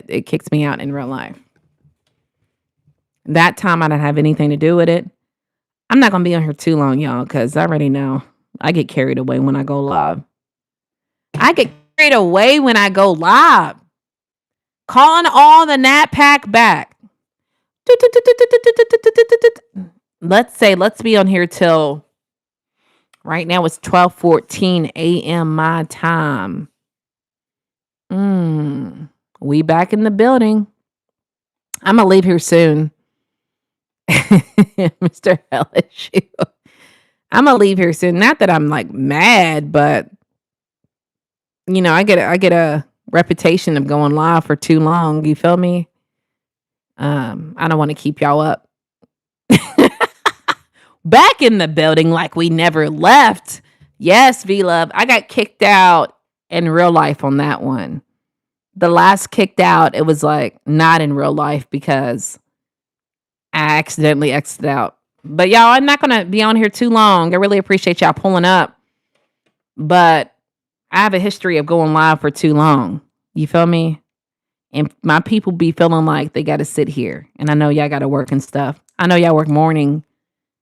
it kicks me out in real life. That time I don't have anything to do with it. I'm not gonna be on here too long, y'all, because I already know I get carried away when I go live. I get carried away when I go live. Calling all the Nat Pack back. Let's be on here till right now it's 12:14 a.m. my time. We back in the building. I'm gonna leave here soon. Mr. LSU. I'm gonna leave here soon. Not that I'm like mad, but I get a reputation of going live for too long. You feel me? I don't want to keep y'all up. Back in the building like we never left. Yes, V Love. I got kicked out in real life on that one. The last kicked out, it was like not in real life because I accidentally exited out. But y'all, I'm not gonna be on here too long. I really appreciate y'all pulling up. But I have a history of going live for too long. You feel me? And my people be feeling like they gotta sit here. And I know y'all gotta work and stuff. I know y'all work morning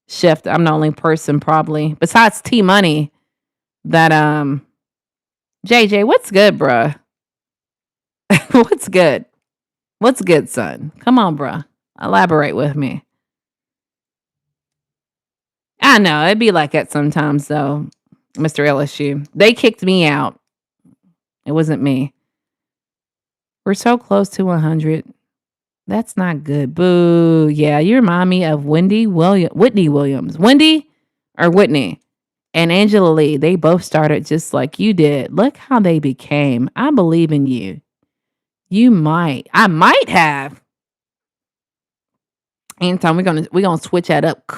shift. I'm the only person probably besides T Money that JJ, what's good, bruh? What's good? What's good, son? Come on, bruh. Elaborate with me. I know it'd be like that sometimes though, Mr. LSU. They kicked me out. It wasn't me. We're so close to 100. That's not good. Boo. Yeah, you remind me of Whitney Williams. Wendy or Whitney and Angela Lee. They both started just like you did. Look how they became. I believe in you. You might. I might have. Anton, we're gonna switch that up.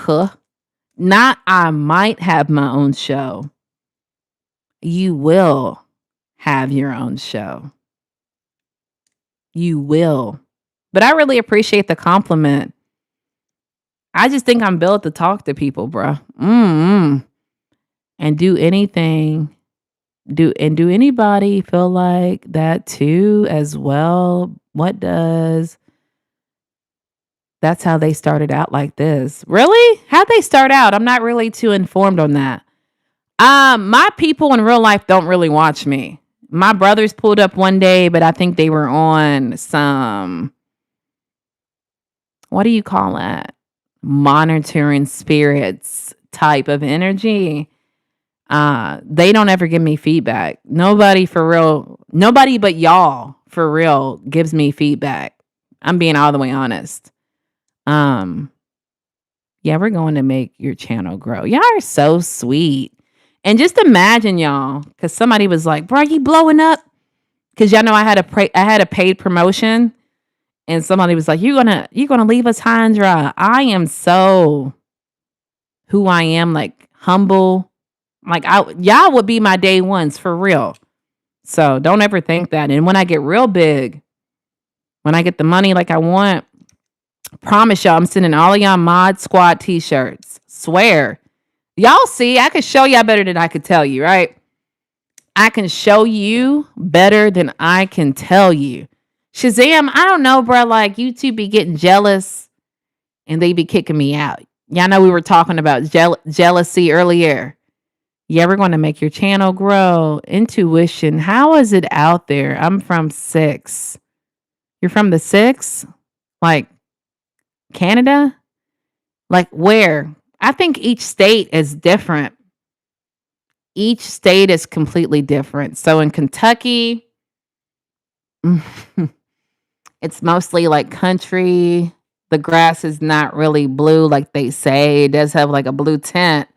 Not I might have my own show. You will have your own show. You will. But I really appreciate the compliment. I just think I'm built to talk to people, bro. And do anything. Do anybody feel like that too as well? What does That's how they started out like this. Really? How'd they start out? I'm not really too informed on that. My people in real life don't really watch me. My brothers pulled up one day, but I think they were on some, what do you call that? Monitoring spirits type of energy. They don't ever give me feedback. Nobody for real, nobody but y'all for real gives me feedback. I'm being all the way honest. Yeah, we're going to make your channel grow. Y'all are so sweet. And just imagine y'all, because somebody was like, bro, you blowing up? Because y'all know I had a paid promotion. And somebody was like, you're gonna leave us high and dry. I am so who I am, like humble. Like y'all would be my day ones for real. So don't ever think that. And when I get real big, when I get the money like I want, promise y'all I'm sending all of y'all Mod Squad t-shirts. Swear. Y'all see, I can show y'all better than I could tell you, right? I can show you better than I can tell you. Shazam, I don't know, bro. Like, YouTube be getting jealous and they be kicking me out. Y'all know we were talking about jealousy earlier. Yeah, we're going to make your channel grow. Intuition. How is it out there? I'm from 6. You're from the 6? Like, Canada? Like, where? I think each state is different. Each state is completely different. So in Kentucky, it's mostly like country. The grass is not really blue like they say. It does have like a blue tint.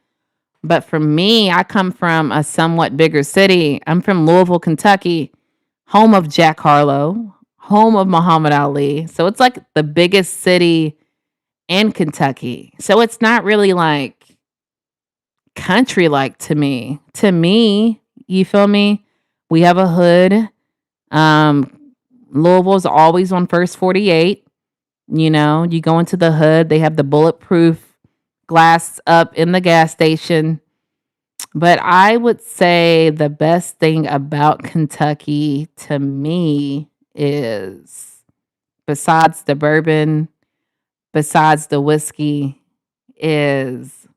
But for me, I come from a somewhat bigger city. I'm from Louisville, Kentucky, home of Jack Harlow, home of Muhammad Ali. So it's like the biggest city in Kentucky. So it's not really like country like to me. To me, you feel me? We have a hood. Louisville's always on First 48. You know, you go into the hood, they have the bulletproof glass up in the gas station. But I would say the best thing about Kentucky to me is, besides the bourbon, besides the whiskey, is,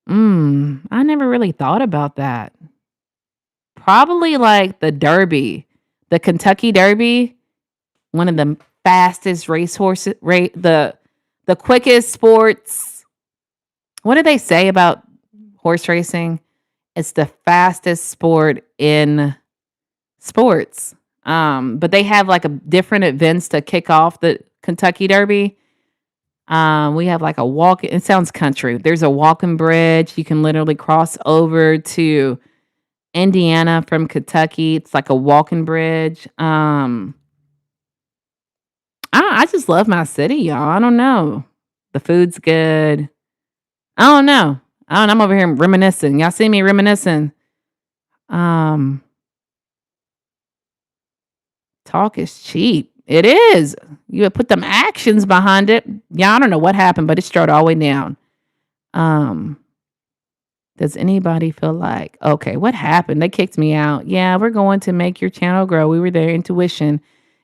I never really thought about that. Probably like the Derby, the Kentucky Derby, one of the fastest racehorses, the quickest sports. What do they say about horse racing? It's the fastest sport in sports. But they have like a different events to kick off the Kentucky Derby. We have like a walk. It sounds country. There's a walking bridge. You can literally cross over to Indiana from Kentucky. It's like a walking bridge. I just love my city, y'all. I don't know. The food's good. I don't know. I'm over here reminiscing. Y'all see me reminiscing? Um, Talk is cheap. It is. You put them actions behind it. Yeah, I don't know what happened, but it started all the way down. Um, does anybody feel like, okay, what happened? They kicked me out. Yeah, we're going to make your channel grow. We were there. Intuition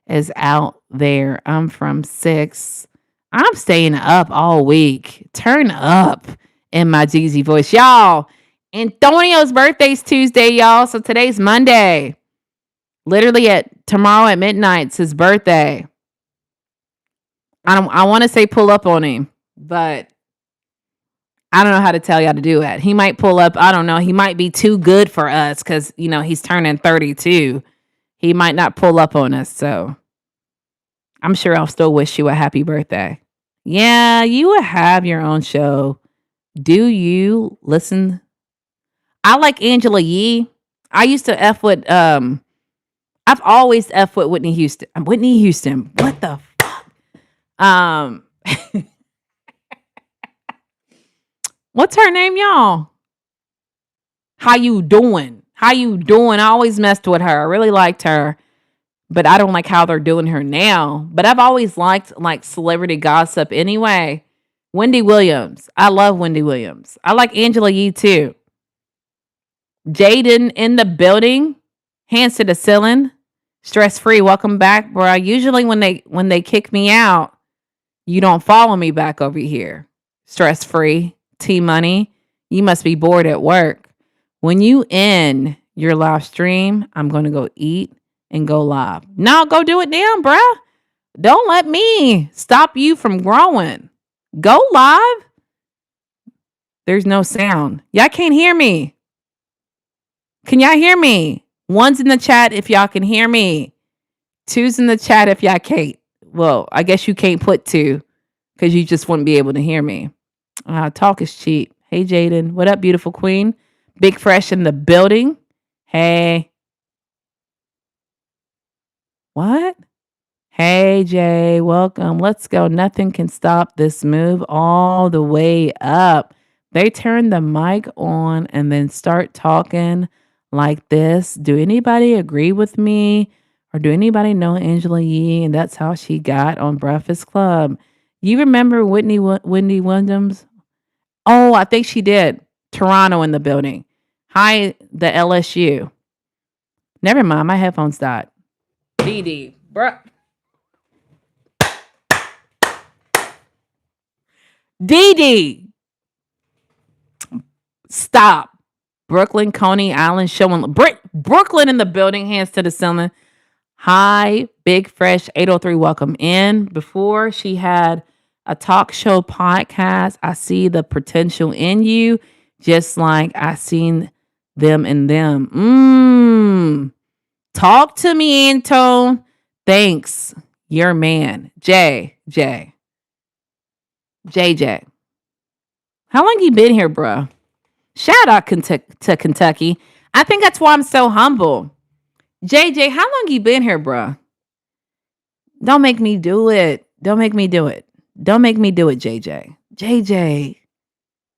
is out there. I'm from 6. I'm staying up all week. Turn up in my Jeezy voice. Y'all, Antonio's birthday's Tuesday, y'all. So today's Monday. Literally tomorrow at midnight, it's his birthday. I want to say pull up on him, but I don't know how to tell y'all to do it. He might pull up. I don't know. He might be too good for us because, he's turning 32. He might not pull up on us. So I'm sure I'll still wish you a happy birthday. Yeah, you will have your own show. Do you listen? I like Angela Yee. I used to F with, I've always F with Whitney Houston. Whitney Houston. What the fuck? What's her name, y'all? How you doing? How you doing? I always messed with her. I really liked her, but I don't like how they're doing her now. But I've always liked like celebrity gossip anyway. Wendy Williams. I love Wendy Williams. I like Angela Yee too. Jaden in the building. Hands to the ceiling. Stress free. Welcome back, bro. Usually when they kick me out, you don't follow me back over here. Stress free. T Money. You must be bored at work. When you end your live stream, I'm going to go eat and go live. Now go do it now, bruh. Don't let me stop you from growing. Go live. There's no sound. Y'all can't hear me. Can y'all hear me? 1's in the chat if y'all can hear me. 2's in the chat if y'all can't. Well, I guess you can't put 2 because you just wouldn't be able to hear me. Talk is cheap. Hey, Jaden. What up, beautiful queen? Big Fresh in the building. Hey. What? Hey, Jay. Welcome. Let's go. Nothing can stop this move all the way up. They turn the mic on and then start talking like this. Do anybody agree with me? Or do anybody know Angela Yee? And that's how she got on Breakfast Club. You remember Wendy Williams? Oh, I think she did. Toronto in the building. Hi, the LSU. Never mind, my headphones died. DD, bruh. DD. Stop. Brooklyn, Coney Island showing. Brooklyn in the building. Hands to the ceiling. Hi, Big Fresh 803. Welcome in. Before she had a talk show podcast, I see the potential in you, just like I seen them in them. Talk to me, Antone. Thanks. Your man. JJ. How long you been here, bro? Shout out to Kentucky. I think that's why I'm so humble. JJ, how long you been here, bro? Don't make me do it. Don't make me do it. Don't make me do it, JJ. JJ,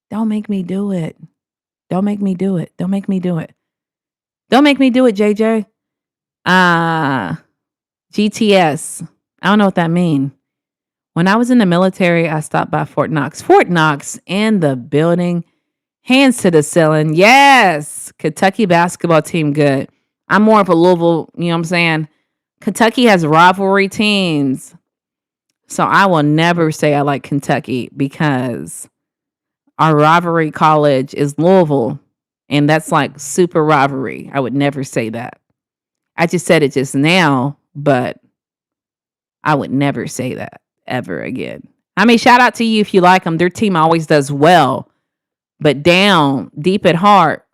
don't make me do it. Don't make me do it. Don't make me do it. Don't make me do it, JJ. GTS. I don't know what that means. When I was in the military, I stopped by Fort Knox. Fort Knox in the building. Hands to the ceiling. Yes. Kentucky basketball team good. I'm more of a Louisville, you know what I'm saying? Kentucky has rivalry teams. So I will never say I like Kentucky because our rivalry college is Louisville. And that's like super rivalry. I would never say that. I just said it just now, but I would never say that ever again. I mean, shout out to you if you like them. Their team always does well. But down deep at heart,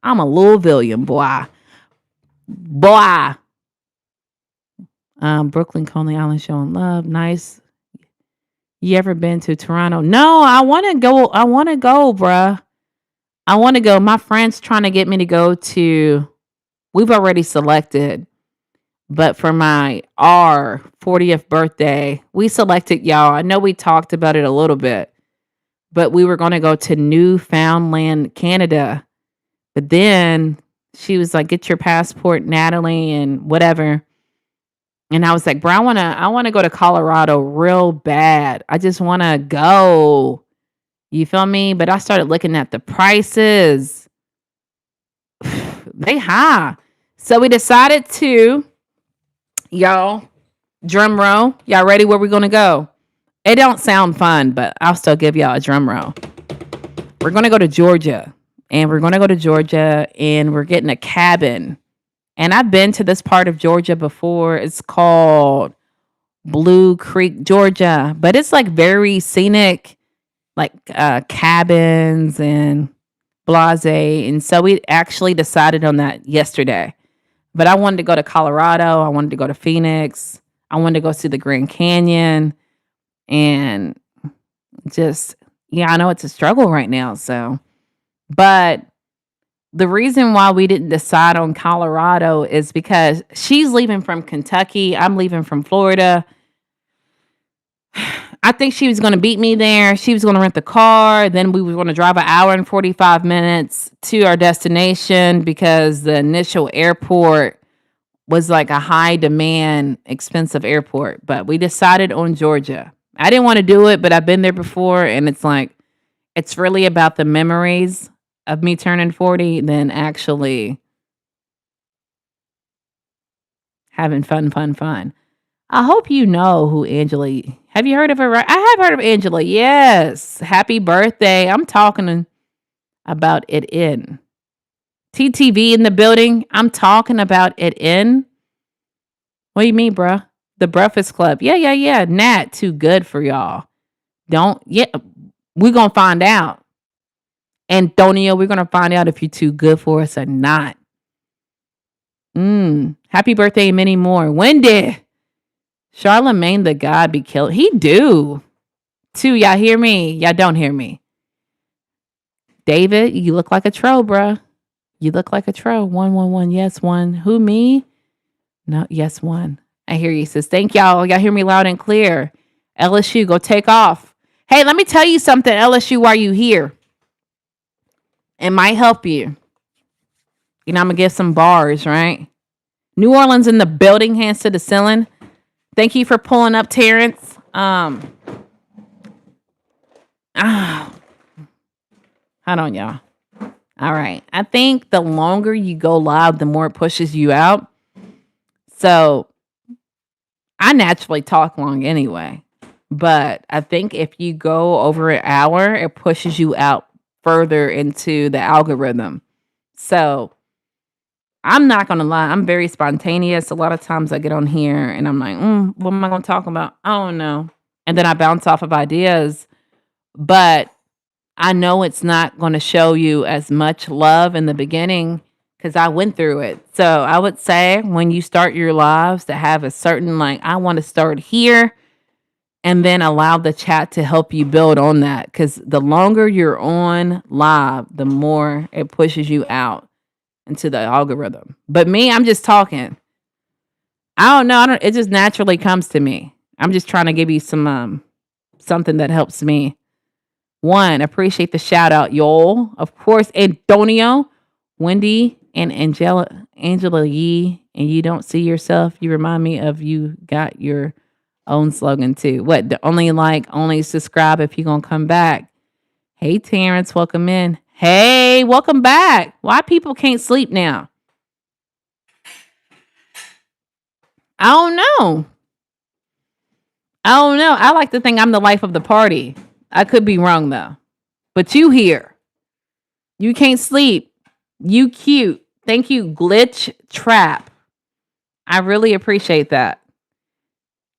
I'm a Louisvillian boy. Boy. Brooklyn, Coney Island showing love. Nice. You ever been to Toronto? No, I want to go. I want to go, bruh. I want to go. My friend's trying to get me to go to, we've already selected, but for my our 40th birthday, we selected, y'all. I know we talked about it a little bit, but we were going to go to Newfoundland, Canada. But then she was like, get your passport, Natalie, and whatever. And I was like, bro, I wanna go to Colorado real bad. I just wanna go. You feel me? But I started looking at the prices. They high. So we decided to, y'all, drum roll. Y'all ready where we're gonna go? It don't sound fun, but I'll still give y'all a drum roll. We're gonna go to Georgia. And we're gonna go to Georgia and we're getting a cabin. And I've been to this part of Georgia before. It's called Blue Creek, Georgia, but it's like very scenic, like cabins and blase. And so we actually decided on that yesterday. But I wanted to go to Colorado. I wanted to go to Phoenix. I wanted to go see the Grand Canyon. And just, yeah, I know it's a struggle right now. So, but the reason why we didn't decide on Colorado is because she's leaving from Kentucky. I'm leaving from Florida. I think she was going to beat me there. She was going to rent the car. Then we were going to drive an hour and 45 minutes to our destination because the initial airport was like a high demand, expensive airport. But we decided on Georgia. I didn't want to do it, but I've been there before. And it's like, it's really about the memories of me turning 40 than actually having fun. I hope you know who Angela. Have you heard of her? I have heard of Angela. Yes. Happy birthday. I'm talking about it in. TTV in the building. I'm talking about it in. What do you mean, bruh? The Breakfast Club. Yeah. Nat, too good for y'all. Don't. Yeah. We're going to find out. Antonio, we're going to find out if you're too good for us or not. Happy birthday and many more. Wendy. Charlemagne the God be killed. He do. Too, y'all hear me? Y'all don't hear me. David, you look like a troll, bruh. You look like a troll. 111. Yes, one. Who, me? No, yes, one. I hear you, sis. Thank y'all. Y'all hear me loud and clear. LSU, go take off. Hey, let me tell you something, LSU, while you here. It might help you. You know, I'm going to give some bars, right? New Orleans in the building, hands to the ceiling. Thank you for pulling up, Terrence. Hold on, y'all. All right. I think the longer you go live, the more it pushes you out. So I naturally talk long anyway. But I think if you go over an hour, it pushes you out further into the algorithm. So I'm not going to lie. I'm very spontaneous. A lot of times I get on here and I'm like, what am I going to talk about? I don't know. And then I bounce off of ideas. But I know it's not going to show you as much love in the beginning because I went through it. So I would say when you start your lives to have a certain, like, I want to start here and then allow the chat to help you build on that. Because the longer you're on live, the more it pushes you out into the algorithm. But me, I'm just talking. I don't know. It just naturally comes to me. I'm just trying to give you some something that helps me. One, appreciate the shout out, y'all. Of course, Antonio, Wendy, and Angela Yee. And you don't see yourself. You remind me of you got your own slogan too. What? The only subscribe if you're gonna come back. Hey, Terrence, welcome in. Hey, welcome back. Why people can't sleep now? I don't know. I don't know. I like to think I'm the life of the party. I could be wrong though. But you here. You can't sleep. You cute. Thank you, Glitch Trap. I really appreciate that.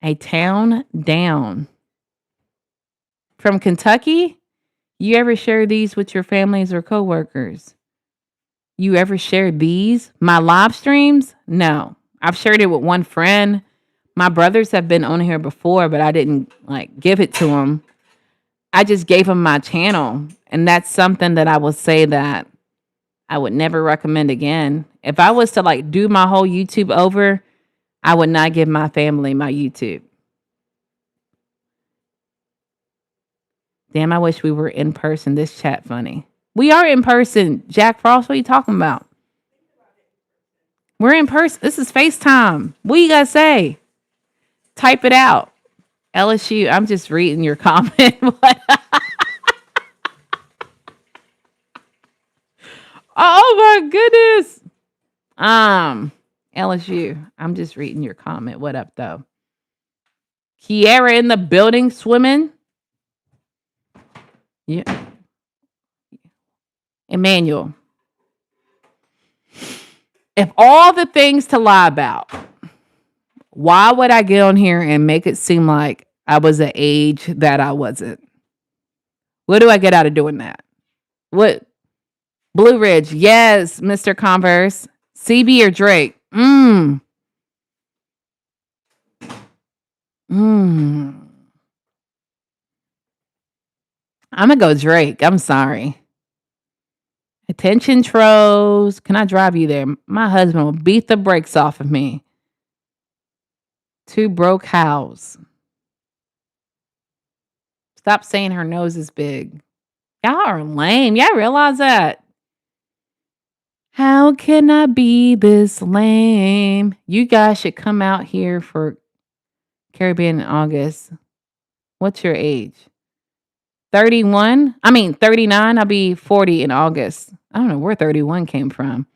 A town down. From Kentucky? You ever share these with your families or coworkers? You ever shared these? My live streams? No. I've shared it with one friend. My brothers have been on here before, but I didn't like give it to them. I just gave them my channel. And that's something that I will say that I would never recommend again. If I was to like do my whole YouTube over, I would not give my family my YouTube. Damn, I wish we were in person. This chat funny. We are in person. Jack Frost, what are you talking about? We're in person. This is FaceTime. What you gotta say? Type it out. LSU, I'm just reading your comment. Oh my goodness. LSU, I'm just reading your comment. What up though? Kiara in the building swimming. Yeah. Emmanuel. If all the things to lie about, why would I get on here and make it seem like I was an age that I wasn't? What do I get out of doing that? What? Blue Ridge, yes, Mr. Converse. CB or Drake? I'm gonna go Drake. I'm sorry. Attention trolls. Can I drive you there? My husband will beat the brakes off of me. Two broke house. Stop saying her nose is big. Y'all are lame. Y'all realize that? How can I be this lame? You guys should come out here for Caribbean in August. What's your age? 31? I mean, 39. I'll be 40 in August. I don't know where 31 came from.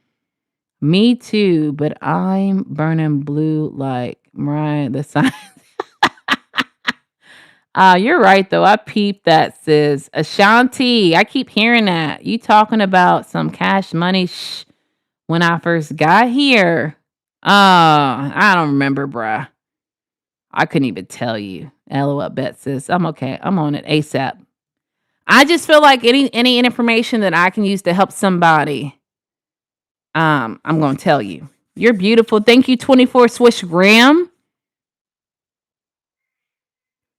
Me too, but I'm burning blue like Mariah the Sun. You're right though. I peeped that, sis. Ashanti, I keep hearing that. You talking about some cash money when I first got here. I don't remember, bruh. I couldn't even tell you. LOL bet, sis. I'm okay. I'm on it ASAP. I just feel like any information that I can use to help somebody, I'm gonna tell you. You're beautiful. Thank you, 24 Swish Graham.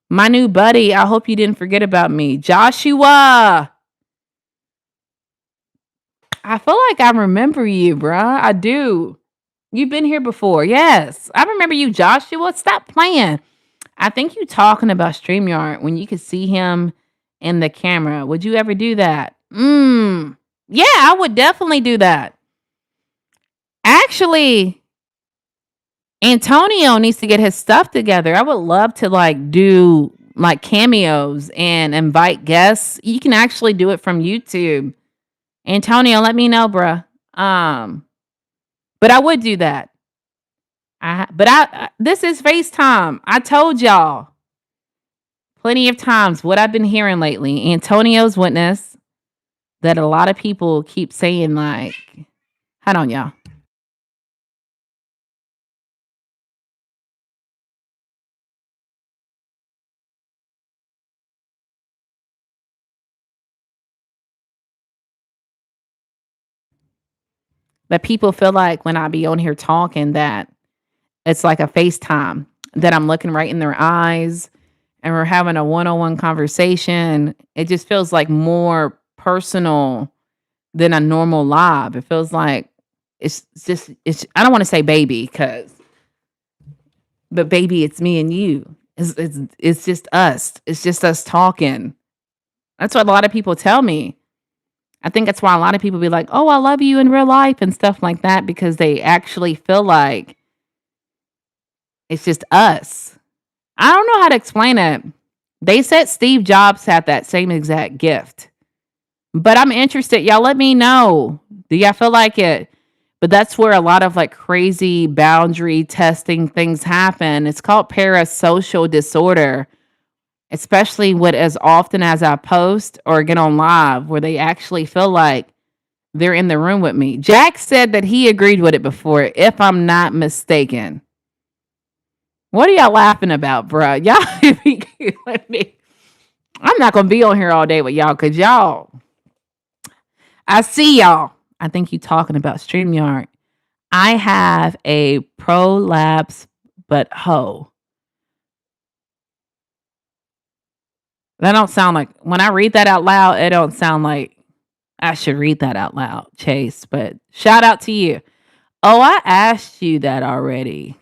My new buddy. I hope you didn't forget about me. Joshua. I feel like I remember you, bruh. I do. You've been here before. Yes. I remember you, Joshua. Stop playing. I think you talking about StreamYard when you could see him in the camera. Would you ever do that? Yeah, I would definitely do that. Actually, Antonio needs to get his stuff together. I would love to like do like cameos and invite guests. You can actually do it from YouTube. Antonio, let me know, bruh. But I would do that. This is FaceTime. I told y'all plenty of times what I've been hearing lately. Antonio's witness that a lot of people keep saying like, hold on, y'all. That people feel like when I be on here talking that it's like a FaceTime, that I'm looking right in their eyes and we're having a one-on-one conversation. It just feels like more personal than a normal live. It feels like it's I don't want to say baby but baby, it's me and you. It's just us. It's just us talking. That's what a lot of people tell me. I think that's why a lot of people be like, "Oh, I love you in real life" and stuff like that, because they actually feel like it's just us. I don't know how to explain it. They said Steve Jobs had that same exact gift. But I'm interested. Y'all let me know. Do y'all feel like it? But that's where a lot of like crazy boundary testing things happen. It's called parasocial disorder, especially with as often as I post or get on live where they actually feel like they're in the room with me. Jack said that he agreed with it before, if I'm not mistaken. What are y'all laughing about, bruh? Y'all be killing me. I'm not gonna be on here all day with y'all because y'all, I see y'all. I think you talking about StreamYard. I have a prolapse but ho. That don't sound like when I read that out loud, it don't sound like I should read that out loud, Chase. But shout out to you. Oh, I asked you that already.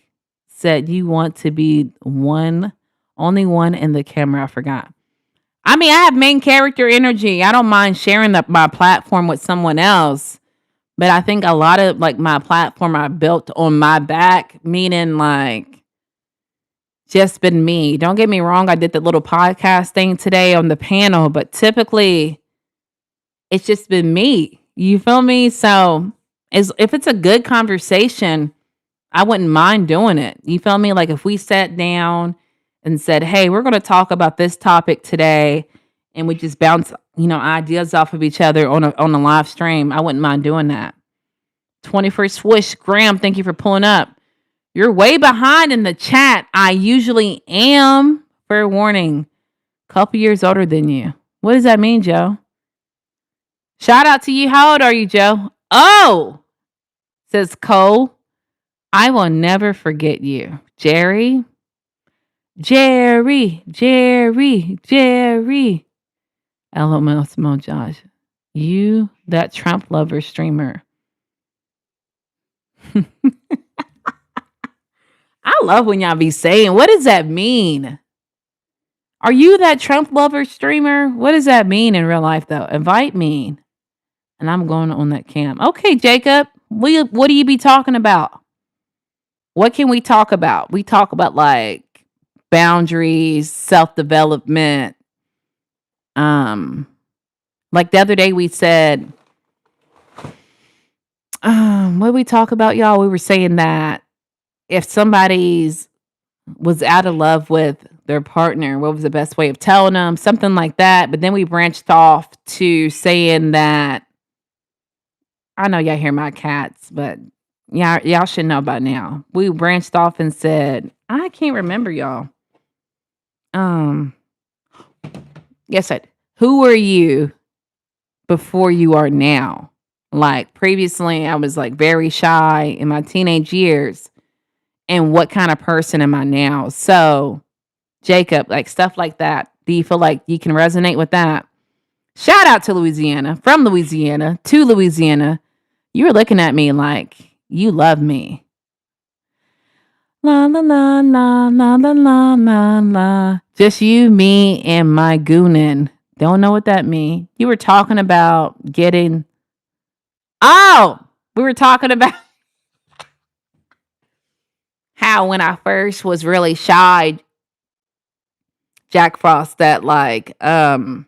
Said you want to be only one in the camera. I forgot. I mean, I have main character energy. I don't mind sharing my platform with someone else. But I think a lot of like my platform I built on my back, meaning like just been me. Don't get me wrong, I did the little podcast thing today on the panel, but typically it's just been me. You feel me? So if it's a good conversation, I wouldn't mind doing it. You feel me? Like if we sat down and said, "Hey, we're going to talk about this topic today," and we just bounce, ideas off of each other on a live stream, I wouldn't mind doing that. 21st Swish Graham, thank you for pulling up. You're way behind in the chat. I usually am. Fair warning. Couple years older than you. What does that mean, Joe? Shout out to you. How old are you, Joe? Oh, says Cole. I will never forget you. Jerry. Jerry. LML Josh. You, that Trump lover streamer. I love when y'all be saying, what does that mean? Are you that Trump lover streamer? What does that mean in real life, though? Invite me. And I'm going on that cam. Okay, Jacob. What do you be talking about? What can we talk about? We talk about like boundaries, self-development. Like the other day we said, what did we talk about, y'all? We were saying that if somebody's was out of love with their partner, what was the best way of telling them? Something like that. But then we branched off to saying that, I know y'all hear my cats, but y'all should know by now. We branched off and said, I can't remember, y'all. Yes, who were you before you are now? Like previously, I was like very shy in my teenage years. And what kind of person am I now? So, Jacob, like stuff like that. Do you feel like you can resonate with that? Shout out to Louisiana, from Louisiana to Louisiana. You were looking at me like you love me. La la la la la la la la la. Just you, me, and my goonin. Don't know what that means. You were talking about getting. Oh, we were talking about how when I first was really shy, Jack Frost, that like I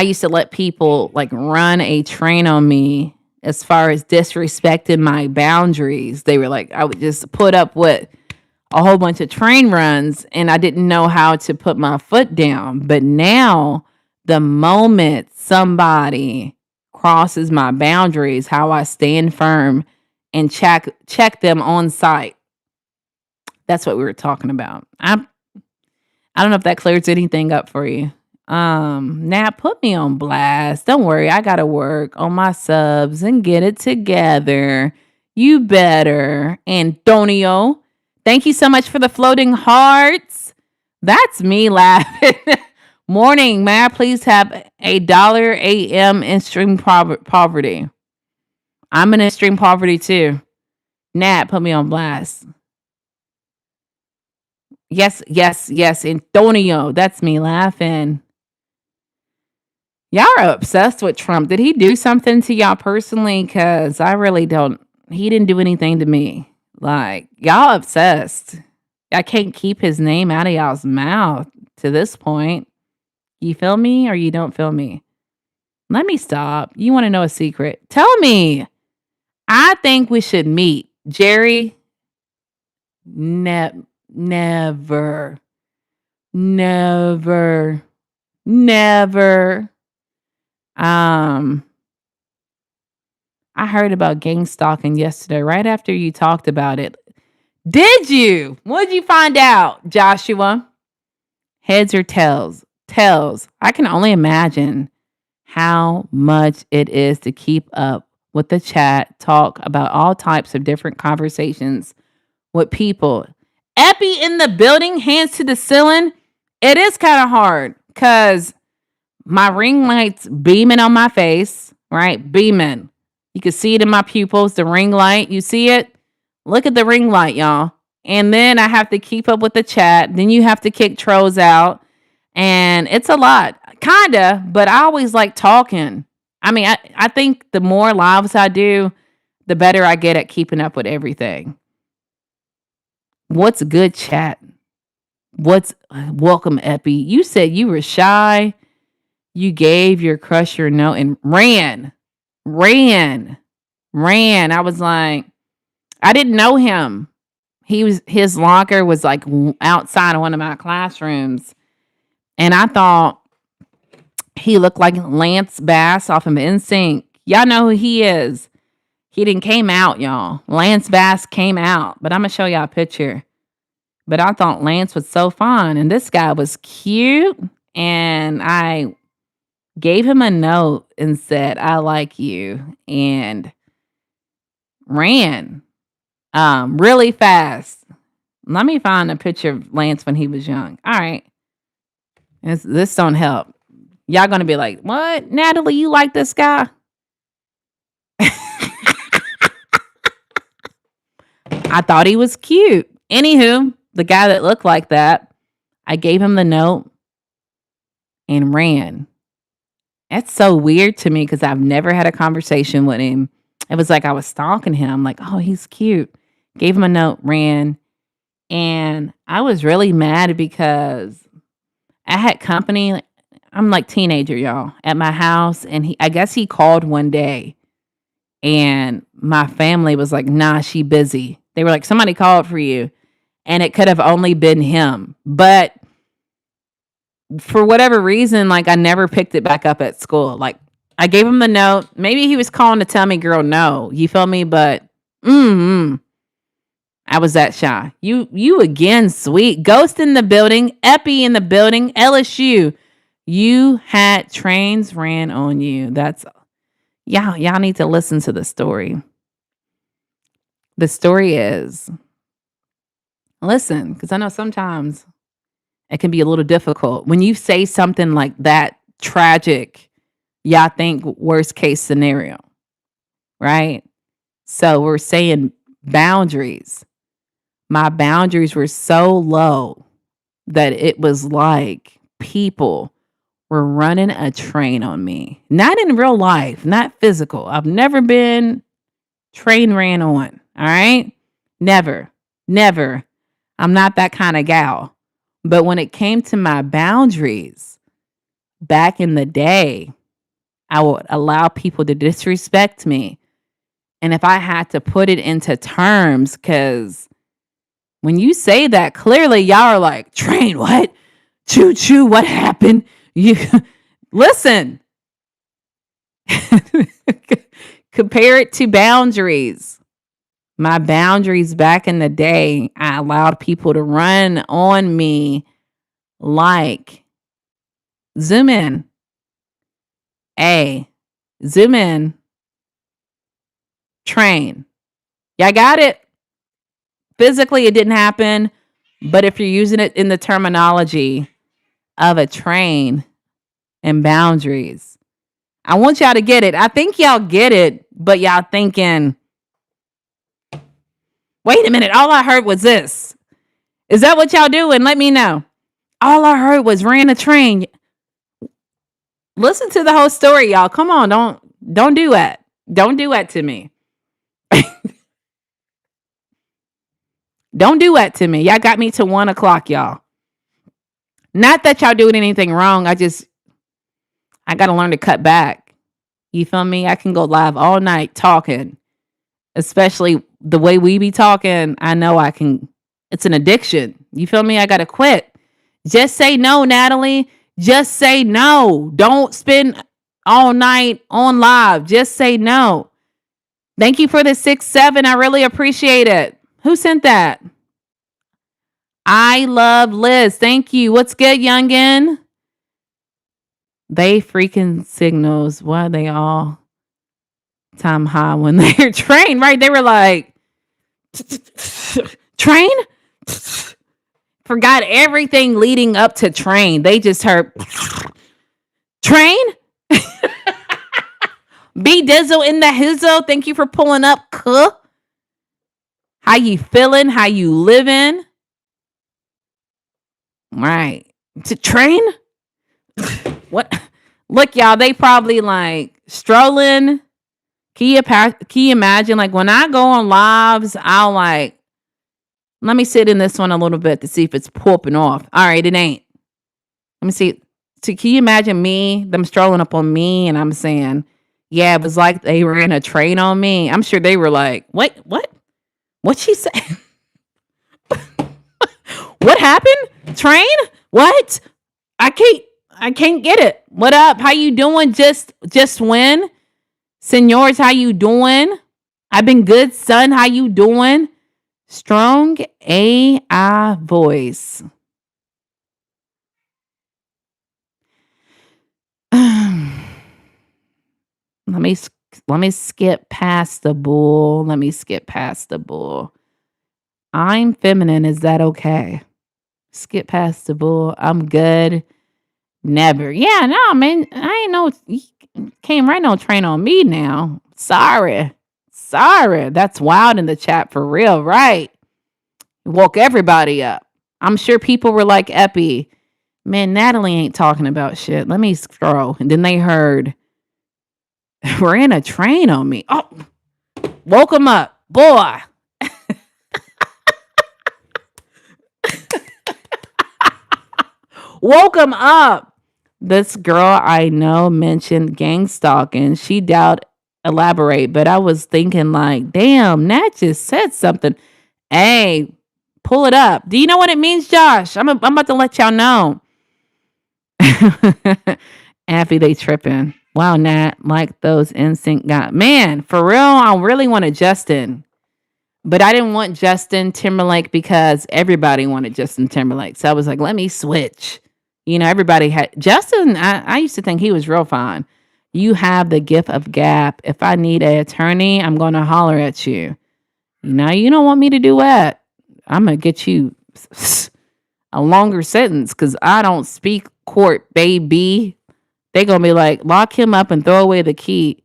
used to let people like run a train on me as far as disrespecting my boundaries. They were like, I would just put up with a whole bunch of train runs and I didn't know how to put my foot down. But now the moment somebody crosses my boundaries, how I stand firm and check them on site. That's what we were talking about. I don't know if that clears anything up for you. Now put me on blast. Don't worry, I gotta work on my subs and get it together. You better. Antonio, thank you so much for the floating hearts. That's me laughing. Morning, may I please have $1 a.m. in extreme poverty? I'm in extreme poverty too. Nat, put me on blast. Yes, Antonio. That's me laughing. Y'all are obsessed with Trump. Did he do something to y'all personally? Because I really don't. He didn't do anything to me. Like, y'all obsessed. I can't keep his name out of y'all's mouth to this point. You feel me or you don't feel me? Let me stop. You want to know a secret? Tell me. I think we should meet. Jerry, never, never, never. Um, I heard about gang stalking yesterday, right after you talked about it. Did you? What did you find out, Joshua? Heads or tails? Tails. I can only imagine how much it is to keep up with the chat, talk about all types of different conversations with people. Epi in the building, hands to the ceiling. It is kind of hard because my ring light's beaming on my face, right? Beaming. You can see it in my pupils, the ring light. You see it? Look at the ring light, y'all. And then I have to keep up with the chat. Then you have to kick trolls out. And it's a lot. Kinda, but I always like talking. I mean, I think the more lives I do, the better I get at keeping up with everything. What's good chat? What's welcome, Epi? You said you were shy. You gave your crush your note and ran, ran. I was like, I didn't know him. His locker was like outside of one of my classrooms, and I thought he looked like Lance Bass off of NSYNC. Y'all know who he is. He didn't came out, y'all. Lance Bass came out, but I'm gonna show y'all a picture. But I thought Lance was so fun, and this guy was cute, and I gave him a note and said, "I like you," and ran really fast. Let me find a picture of Lance when he was young. All right. This don't help. Y'all gonna be like, what? Natalie, you like this guy? I thought he was cute. Anywho, the guy that looked like that, I gave him the note and ran. That's so weird to me because I've never had a conversation with him. It was like I was stalking him, like, oh, he's cute. Gave him a note, ran. And I was really mad because I had company. I'm like teenager, y'all, at my house. And I guess he called one day and my family was like, nah, she busy. They were like, somebody called for you. And it could have only been him. But for whatever reason, like I never picked it back up at school. Like I gave him the note. Maybe he was calling to tell me, girl, no. You feel me? But I was that shy. You again, sweet. Ghost in the building. Epi in the building. LSU. You had trains ran on you. That's y'all need to listen to the story. The story is listen, because I know sometimes it can be a little difficult. When you say something like that tragic, y'all think worst case scenario, right? So we're saying boundaries. My boundaries were so low that it was like people were running a train on me. Not in real life, not physical. I've never been train ran on. All right. Never, never. I'm not that kind of gal. But when it came to my boundaries back in the day, I would allow people to disrespect me. And if I had to put it into terms, because when you say that, clearly y'all are like, train what? Choo choo, what happened? You listen. Compare it to boundaries. My boundaries back in the day, I allowed people to run on me like zoom in. A zoom in. Train. Y'all got it? Physically, it didn't happen. But if you're using it in the terminology of a train and boundaries, I want y'all to get it. I think y'all get it, but y'all thinking, wait a minute, all I heard was this. Is that what y'all doing? Let me know. All I heard was ran a train. Listen to the whole story, y'all. Come on, don't do that. Don't do that to me. Don't do that to me. Y'all got me to 1:00, y'all. Not that y'all doing anything wrong. I got to learn to cut back. You feel me? I can go live all night talking especially the way we be talking. I know I can. It's an addiction. You feel me? I gotta quit. Just say no, Natalie. Just say no. Don't spend all night on live. Just say no. Thank you for the 6-7. I really appreciate it. Who sent that? I love Liz. Thank you. What's good, youngin? They freaking signals. Why are they all time high when they're trained, right? They were like, train? Forgot everything leading up to train. They just heard train? B Dizzle in the hizzle. Thank you for pulling up. How you feeling? How you living? Right. To train? What? Look, y'all, they probably like strolling. Can you imagine? Like when I go on lives, I'll like, let me sit in this one a little bit to see if it's popping off. All right, it ain't. Let me see. So can you imagine them strolling up on me and I'm saying, yeah, it was like they ran a train on me. I'm sure they were like, what? What'd she say? What happened? Train? What? I can't get it. What up? How you doing? Just when? Senors, how you doing? I've been good, son. How you doing? Strong AI voice. Let me skip past the bull. I'm feminine. Is that okay? Skip past the bull. I'm good. Never. Yeah, no, man. I ain't know you came right on train on me now. Sorry. That's wild in the chat for real, right? Woke everybody up. I'm sure people were like, Epi, man, Natalie ain't talking about shit. Let me scroll. And then they heard, ran a train on me. Oh, woke them up. Boy. Woke him up. This girl I know mentioned gang stalking. She doubt elaborate, but I was thinking like, damn, Nat just said something. Hey, pull it up. Do you know what it means, Josh? I'm about to let y'all know. Affy, they tripping. Wow, Nat, like those instinct got. Man, for real, I really wanted Justin. But I didn't want Justin Timberlake because everybody wanted Justin Timberlake. So I was like, let me switch. You know, everybody had Justin. I used to think he was real fine. You have the gift of gab. If I need an attorney, I'm going to holler at you. Now, you don't want me to do that. I'm going to get you a longer sentence because I don't speak court, baby. They going to be like, lock him up and throw away the key.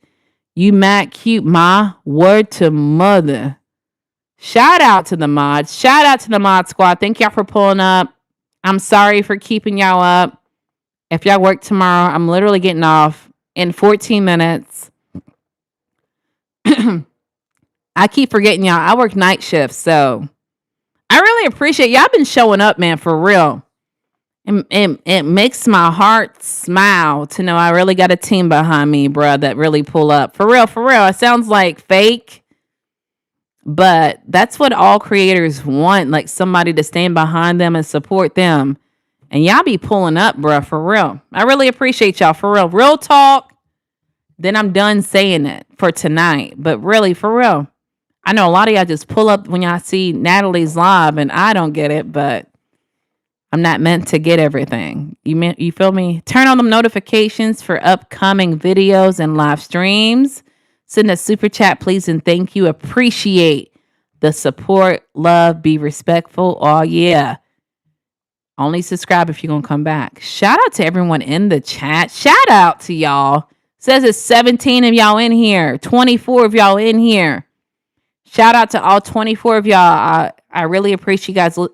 You mad cute, ma. Word to mother. Shout out to the mods. Shout out to the mod squad. Thank y'all for pulling up. I'm sorry for keeping y'all up. If y'all work tomorrow, I'm literally getting off in 14 minutes. I keep forgetting y'all. I work night shifts, so I really appreciate y'all been showing up, man, for real. It makes my heart smile to know I really got a team behind me, bro, that really pull up. For real. It sounds like fake. But that's what all creators want, like somebody to stand behind them and support them. And y'all be pulling up, bro, for real. I really appreciate y'all, for real. Real talk. Then I'm done saying it for tonight. But really, for real. I know a lot of y'all just pull up when y'all see Natalie's live, and I don't get it, but I'm not meant to get everything. You feel me? Turn on them notifications for upcoming videos and live streams. Send a super chat, please, and thank you. Appreciate the support, love, be respectful. Oh, yeah. Only subscribe if you're going to come back. Shout out to everyone in the chat. Shout out to y'all. Says it's 17 of y'all in here. 24 of y'all in here. Shout out to all 24 of y'all. I really appreciate you guys. Let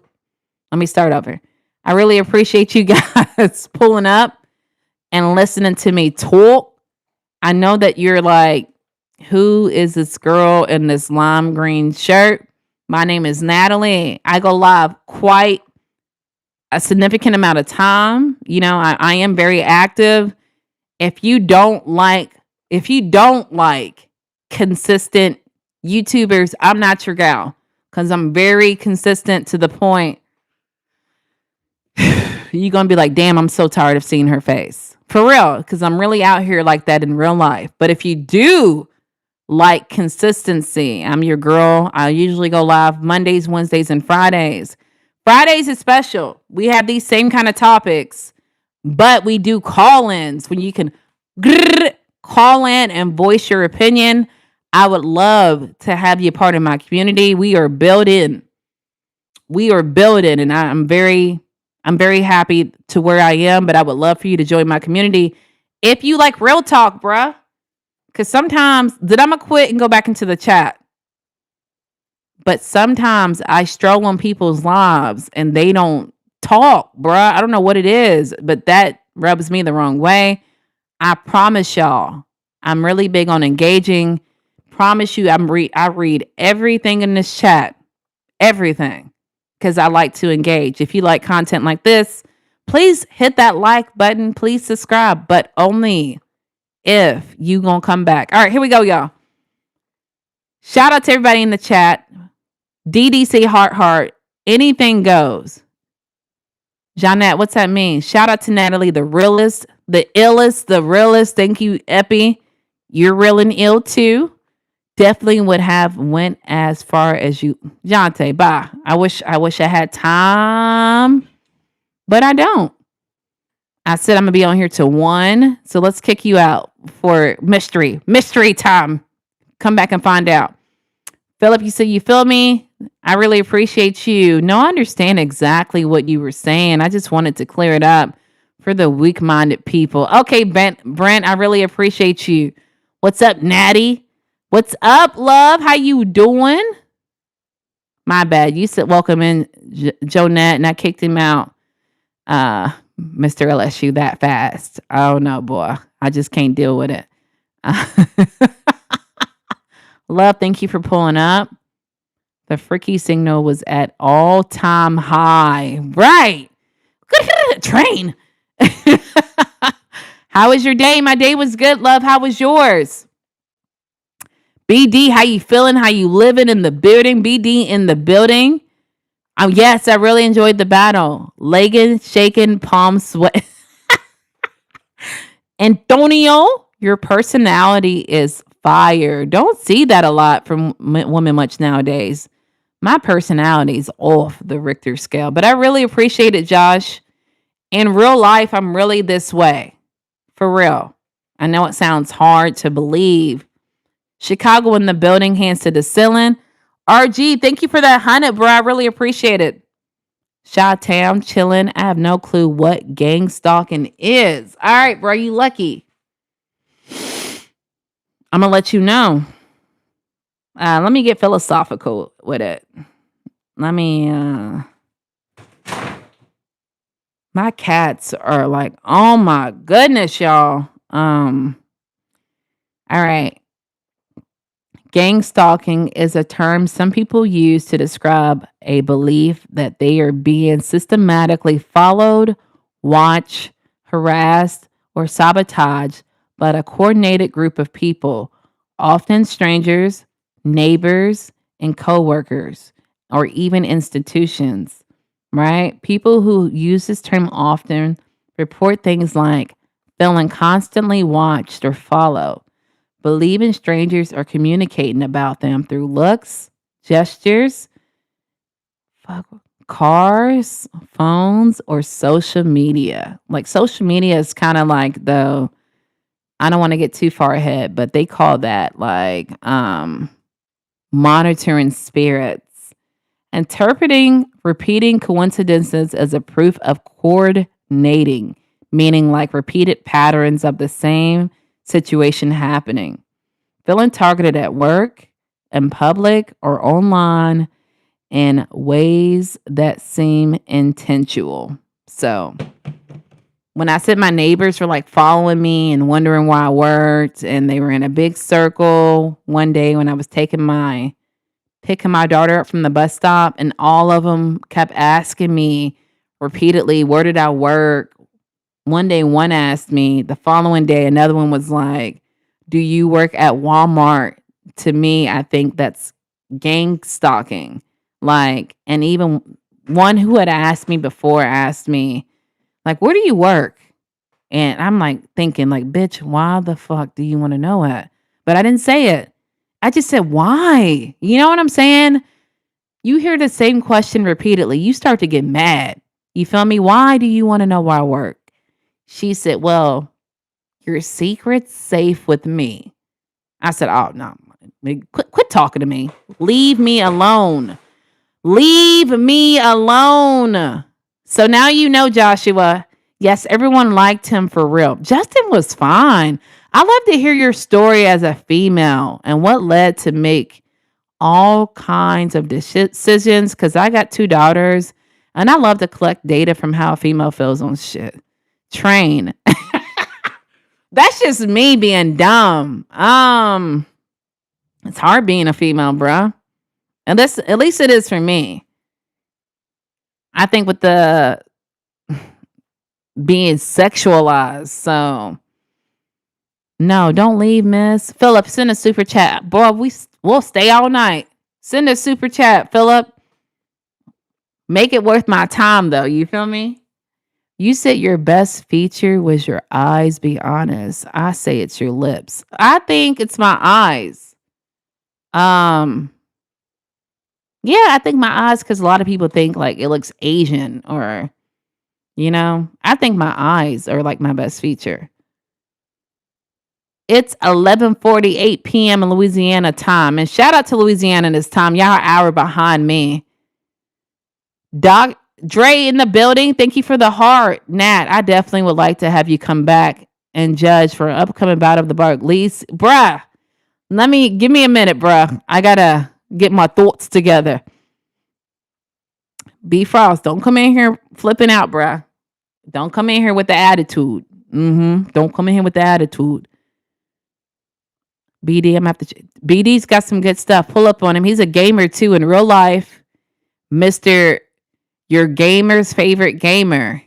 me start over. I really appreciate you guys pulling up and listening to me talk. I know that you're like, who is this girl in this lime green shirt? My name is Natalie. I go live quite a significant amount of time. You know, I am very active. If you don't like consistent YouTubers, I'm not your gal because I'm very consistent to the point. You're going to be like, damn, I'm so tired of seeing her face. For real, because I'm really out here like that in real life. But if you do like consistency, I'm your girl. I usually go live Mondays, Wednesdays, and Fridays. Fridays is special. We have these same kind of topics, but we do call-ins when you can call in and voice your opinion. I would love to have you part of my community. We are building. And I'm very happy to where I am, but I would love for you to join my community if you like real talk, bruh. Because sometimes, I'm going to quit and go back into the chat. But sometimes I stroll on people's lives and they don't talk, bruh. I don't know what it is, but that rubs me the wrong way. I promise y'all, I'm really big on engaging. Promise you, I read everything in this chat. Everything. Because I like to engage. If you like content like this, please hit that like button. Please subscribe, but only if you gonna come back. All right, here we go, y'all. Shout out to everybody in the chat. DDC Heart, anything goes. Jeanette, what's that mean? Shout out to Natalie, the realest, the illest, the realest. Thank you, Epi. You're real and ill too. Definitely would have went as far as you. Jante, bye. I wish I had time, but I don't. I said I'm gonna be on here till 1. So let's kick you out for mystery time. Come back and find out. Philip, you said you feel me. I really appreciate you. No, I understand exactly what you were saying. I just wanted to clear it up for the weak-minded people. Okay, Brent, I really appreciate you. What's up, Natty? What's up, love? How you doing? My bad. You said welcome in, Jonette, and I kicked him out. Mr. LSU that fast. Oh no, boy. I just can't deal with it. Love, thank you for pulling up. The freaky signal was at all-time high. Right. Train. How was your day? My day was good, love. How was yours? BD, how you feeling? How you living in the building? BD in the building. Yes, I really enjoyed the battle. Legging, shaking, palm sweat. Antonio, your personality is fire. Don't see that a lot from women much nowadays. My personality's off the Richter scale, but I really appreciate it, Josh. In real life, I'm really this way. For real. I know it sounds hard to believe. Chicago in the building, hands to the ceiling. RG, thank you for that 100, bro. I really appreciate it. Chi-town, chilling. I have no clue what gang stalking is. All right, bro, you lucky. I'm going to let you know. Let me get philosophical with it. My cats are like, oh my goodness, y'all. All right. Gang stalking is a term some people use to describe a belief that they are being systematically followed, watched, harassed, or sabotaged by a coordinated group of people, often strangers, neighbors, and coworkers, or even institutions, right? People who use this term often report things like feeling constantly watched or followed, believing strangers are communicating about them through looks, gestures, cars, phones, or social media. Like social media is kind of like I don't want to get too far ahead, but they call that like monitoring spirits, interpreting repeating coincidences as a proof of coordinating, meaning like repeated patterns of the same situation happening, feeling targeted at work, in public, or online in ways that seem intentional. So when I said my neighbors were like following me and wondering where I worked, and they were in a big circle one day when I was picking my daughter up from the bus stop, and all of them kept asking me repeatedly, where did I work? One day, one asked me. The following day, another one was like, do you work at Walmart? to me, I think that's gang stalking. Like, and even one who had asked me before asked me, like, where do you work? And I'm like thinking, like, bitch, why the fuck do you want to know it? But I didn't say it. I just said, why? You know what I'm saying? You hear the same question repeatedly. You start to get mad. You feel me? Why do you want to know where I work? She said, well, your secret's safe with me. I said, oh, no. Quit talking to me. Leave me alone. Leave me alone. So now you know, Joshua. Yes, everyone liked him for real. Justin was fine. I love to hear your story as a female and what led to make all kinds of decisions because I got 2 daughters and I love to collect data from how a female feels on shit. Train. That's just me being dumb. It's hard being a female, bruh. And this, at least it is for me. I think with the being sexualized. So no, don't leave, Miss. Philip, send a super chat. Boy, we'll stay all night. Send a super chat, Philip. Make it worth my time though. You feel me? You said your best feature was your eyes. Be honest. I say it's your lips. I think it's my eyes. Um, yeah, I think my eyes because a lot of people think like it looks Asian or I think my eyes are like my best feature. It's 11:48 p.m. in Louisiana time. And shout out to Louisiana this time. Y'all are an hour behind me. Doc Dre in the building. Thank you for the heart. Nat, I definitely would like to have you come back and judge for an upcoming bout of the Barclays. Bruh, give me a minute, bruh. I gotta get my thoughts together. B Frost, don't come in here flipping out, bruh. Don't come in here with the attitude. Don't come in here with the attitude. BD, I'm gonna have to. BD's got some good stuff. Pull up on him. He's a gamer too in real life. Mr. Your gamer's favorite gamer.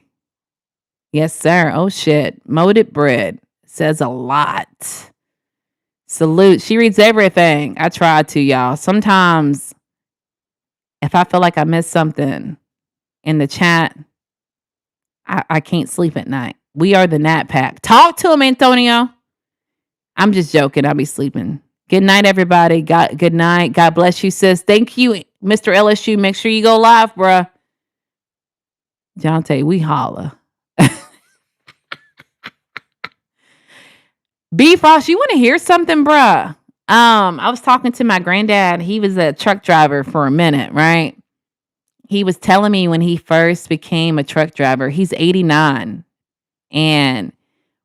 Yes, sir. Oh shit. Molded bread says a lot. Salute. She reads everything. I try to, y'all. Sometimes if I feel like I missed something in the chat, I can't sleep at night. We are the Nat Pack. Talk to him, Antonio. I'm just joking. I'll be sleeping. Good night, everybody. Good night. God bless you, sis. Thank you, Mr. LSU. Make sure you go live, bruh. Jonte, we holla. B Frost, you want to hear something, bruh? I was talking to my granddad. He was a truck driver for a minute, right? He was telling me when he first became a truck driver, he's 89. And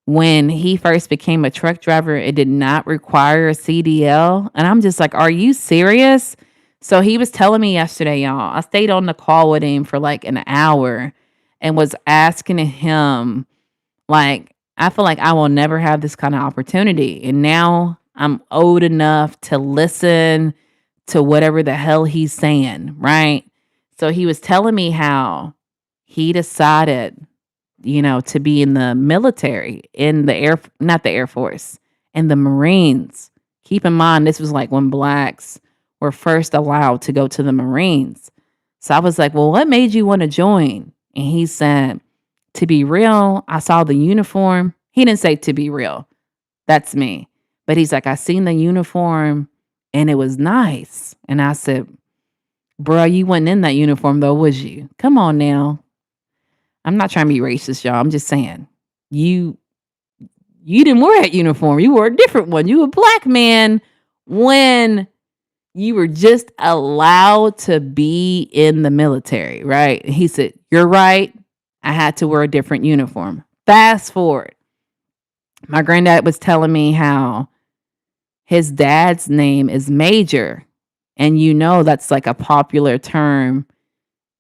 when he first became a truck driver, it did not require a CDL. And I'm just like, are you serious? So he was telling me yesterday, y'all, I stayed on the call with him for like an hour and was asking him, like, I feel like I will never have this kind of opportunity. And now I'm old enough to listen to whatever the hell he's saying, right? So he was telling me how he decided, to be in the military, in the not the Air Force, in the Marines. Keep in mind, this was like when blacks were first allowed to go to the Marines. So I was like, well, what made you want to join? And he said, to be real, I saw the uniform. He didn't say to be real. That's me. But he's like, I seen the uniform and it was nice. And I said, bro, you wasn't in that uniform though, was you? Come on now. I'm not trying to be racist, y'all. I'm just saying. You didn't wear that uniform. You wore a different one. You were a black man when you were just allowed to be in the military, right? He said, you're right. I had to wear a different uniform. Fast forward. My granddad was telling me how his dad's name is Major. And that's like a popular term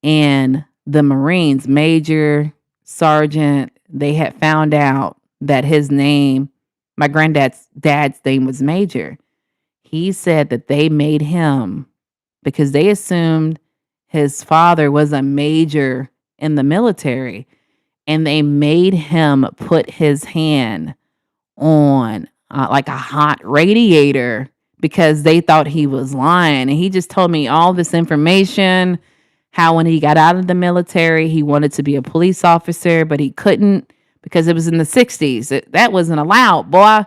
in the Marines. Major, Sergeant. They had found out that his name, my granddad's dad's name was Major. He said that they made him because they assumed his father was a major in the military. And they made him put his hand on like a hot radiator because they thought he was lying. And he just told me all this information, how when he got out of the military, he wanted to be a police officer, but he couldn't because it was in the 60s. That wasn't allowed, boy.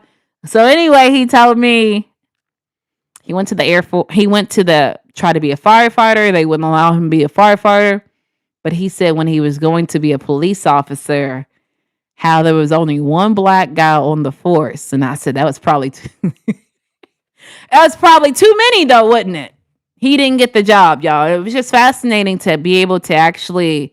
So anyway, he told me he went to the Air Force. He went to try to be a firefighter. They wouldn't allow him to be a firefighter. But he said when he was going to be a police officer, how there was only one black guy on the force. And I said, that was probably too many though, wouldn't it? He didn't get the job, y'all. It was just fascinating to be able to actually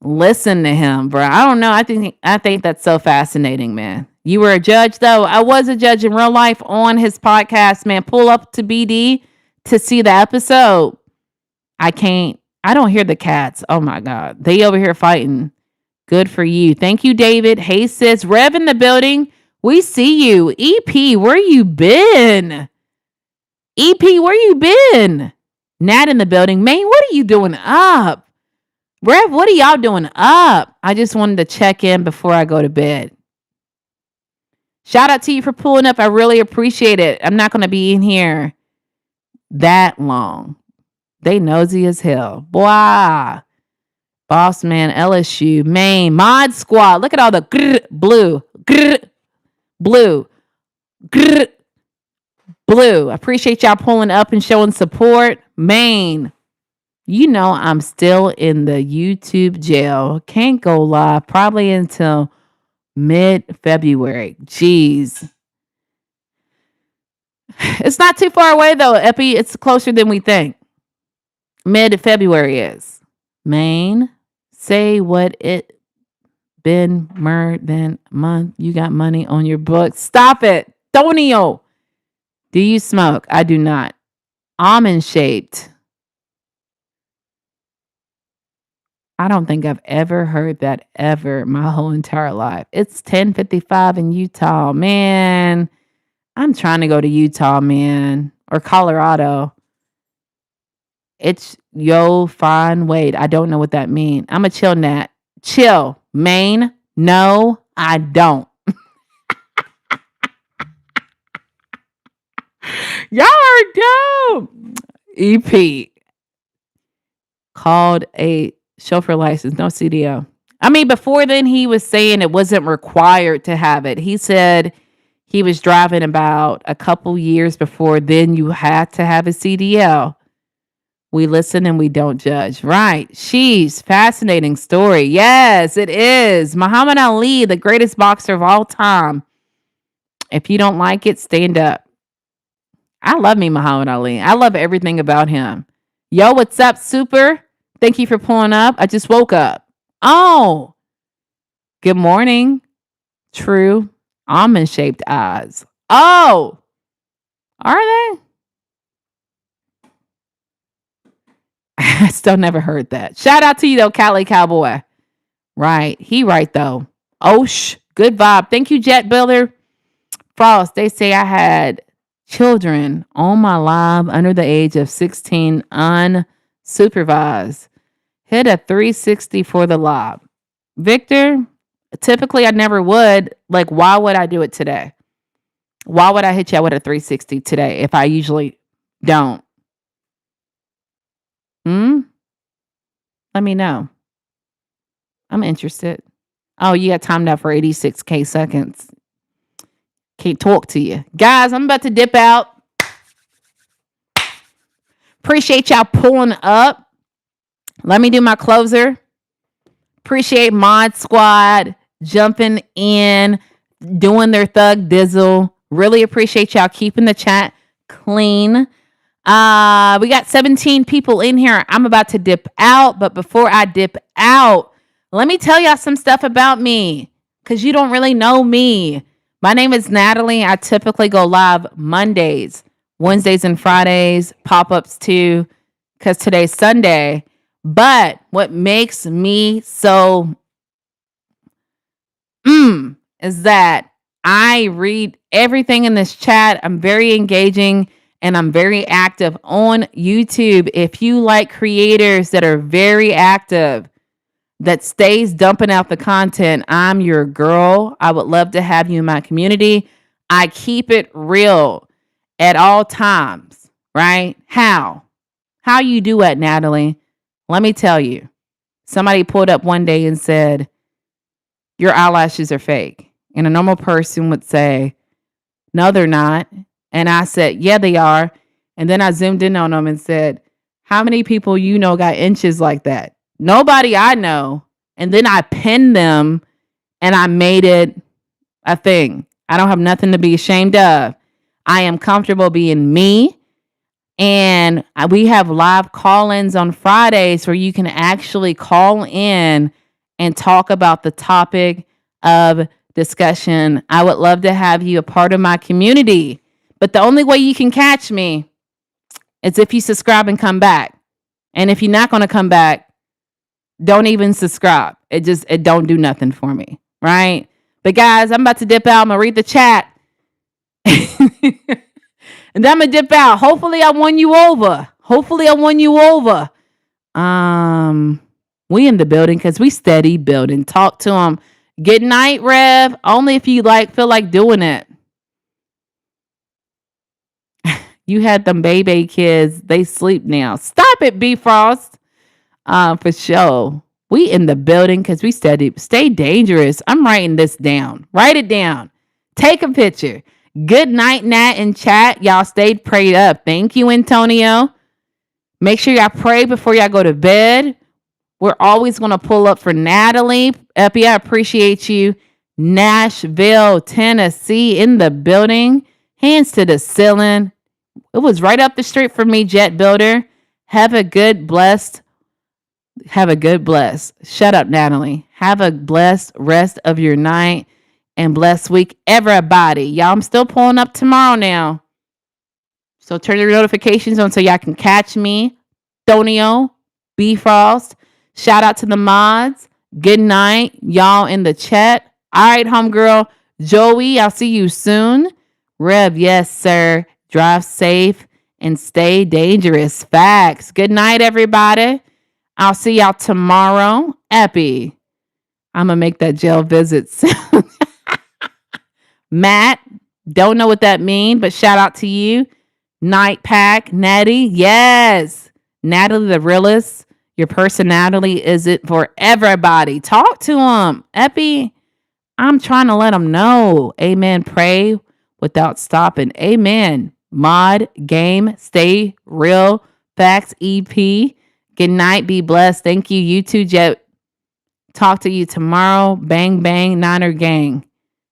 listen to him, bro. I don't know. I think that's so fascinating, man. You were a judge, though. I was a judge in real life on his podcast, man. Pull up to BD to see the episode. I don't hear the cats. Oh my God. They over here fighting. Good for you. Thank you, David. Hey, sis. Rev in the building. We see you. EP, where you been? EP, where you been? Nat in the building. Man, what are you doing up? Rev, what are y'all doing up? I just wanted to check in before I go to bed. Shout out to you for pulling up. I really appreciate it. I'm not going to be in here that long. They nosy as hell. Boy. Boss man, LSU, Maine, Mod Squad. Look at all the blue. Blue. Blue. I appreciate y'all pulling up and showing support. Maine. You know I'm still in the YouTube jail. Can't go live probably until mid-February. Jeez. It's not too far away though, Epi. It's closer than we think. Mid-February is. Maine. Say what it been more than a month. You got money on your books. Stop it. Tonio. Do you smoke? I do not. Almond shaped. I don't think I've ever heard that ever my whole entire life. It's 10:55 in Utah. Man, I'm trying to go to Utah, man. Or Colorado. It's yo, fine, wait. I don't know what that means. I'm a chill Nat. Chill. Maine? No, I don't. Y'all are dumb. EP. Called a chauffeur license, no CDL. I mean, before then, he was saying it wasn't required to have it. He said he was driving about a couple years before then you had to have a CDL. We listen and we don't judge. Right. Sheesh. Fascinating story. Yes, it is. Muhammad Ali, the greatest boxer of all time. If you don't like it, stand up. I love me, Muhammad Ali. I love everything about him. Yo, what's up, Super? Thank you for pulling up. I just woke up. Oh, good morning. True. Almond-shaped eyes. Oh, are they? I still never heard that. Shout out to you, though, Cali Cowboy. Right. He right, though. Osh. Good vibe. Thank you, Jet Builder. Frost, they say I had children on my live under the age of 16 unsupervised. Hit a 360 for the lob. Victor, typically I never would. Like, why would I do it today? Why would I hit you with a 360 today if I usually don't? Let me know. I'm interested. Oh, you got timed out for 86K seconds. Can't talk to you. Guys, I'm about to dip out. Appreciate y'all pulling up. Let me do my closer. Appreciate Mod Squad jumping in, doing their thug dizzle. Really appreciate y'all keeping the chat clean. We got 17 people in here. I'm about to dip out, but before I dip out, let me tell y'all some stuff about me because you don't really know me. My name is Natalie. I typically go live Mondays, Wednesdays, and Fridays, pop-ups too, because today's Sunday. But what makes me so is that I read everything in this chat. I'm very engaging and I'm very active on YouTube. If you like creators that are very active, that stays dumping out the content, I'm your girl. I would love to have you in my community. I keep it real. at all times, right? How you do it, Natalie? Let me tell you. Somebody pulled up one day and said, your eyelashes are fake. And a normal person would say, no, they're not. And I said, yeah, they are. And then I zoomed in on them and said, how many people you know got inches like that? Nobody I know. And then I pinned them and I made it a thing. I don't have nothing to be ashamed of. I am comfortable being me. And we have live call-ins on Fridays where you can actually call in and talk about the topic of discussion. I would love to have you a part of my community. But the only way you can catch me is if you subscribe and come back. And if you're not going to come back, don't even subscribe. It don't do nothing for me, right? But guys, I'm about to dip out. I'm going to read the chat. And then I'm going to dip out. Hopefully I won you over. We in the building because we steady building. Talk to them. Good night, Rev. Only if you feel like doing it. You had them baby kids. They sleep now. Stop it, B Frost. For sure. We in the building because we steady. Stay dangerous. I'm writing this down. Write it down. Take a picture. Good night, Nat, in chat. Y'all stayed prayed up. Thank you, Antonio. Make sure y'all pray before y'all go to bed. We're always going to pull up for Natalie. Epi, I appreciate you. Nashville, Tennessee, in the building. Hands to the ceiling. It was right up the street from me, Jet Builder. Have a good, blessed. Shut up, Natalie. Have a blessed rest of your night and blessed week, everybody. Y'all, I'm still pulling up tomorrow now. So turn your notifications on so y'all can catch me. Tonio, B Frost. Shout out to the mods. Good night, y'all in the chat. All right, homegirl. Joey, I'll see you soon. Rev, yes, sir. Drive safe and stay dangerous. Facts. Good night, everybody. I'll see y'all tomorrow. Epi, I'm going to make that jail visit soon. Matt, don't know what that means, but shout out to you. Night Pack, Natty, yes. Natalie the realist. Your personality is it for everybody. Talk to them. Epi, I'm trying to let them know. Amen. Pray without stopping. Amen. Mod, game, stay real. Facts, EP. Good night. Be blessed. Thank you. You too, Jet. Talk to you tomorrow. Bang, bang, Niner gang.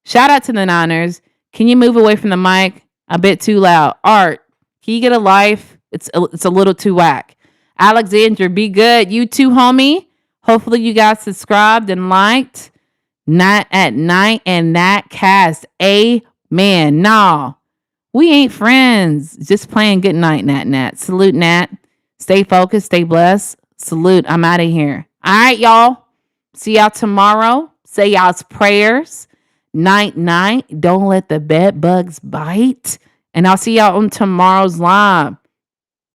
Shout out to the Niners. Can you move away from the mic? A bit too loud. Art, can you get a life? It's a little too whack. Alexandra, be good. You too, homie. Hopefully you guys subscribed and liked. Not at night and that cast. Amen. No, we ain't friends. Just playing good night, Nat. Salute, Nat. Stay focused. Stay blessed. Salute. I'm out of here. All right, y'all. See y'all tomorrow. Say y'all's prayers. Night. Don't let the bed bugs bite. And I'll see y'all on tomorrow's live.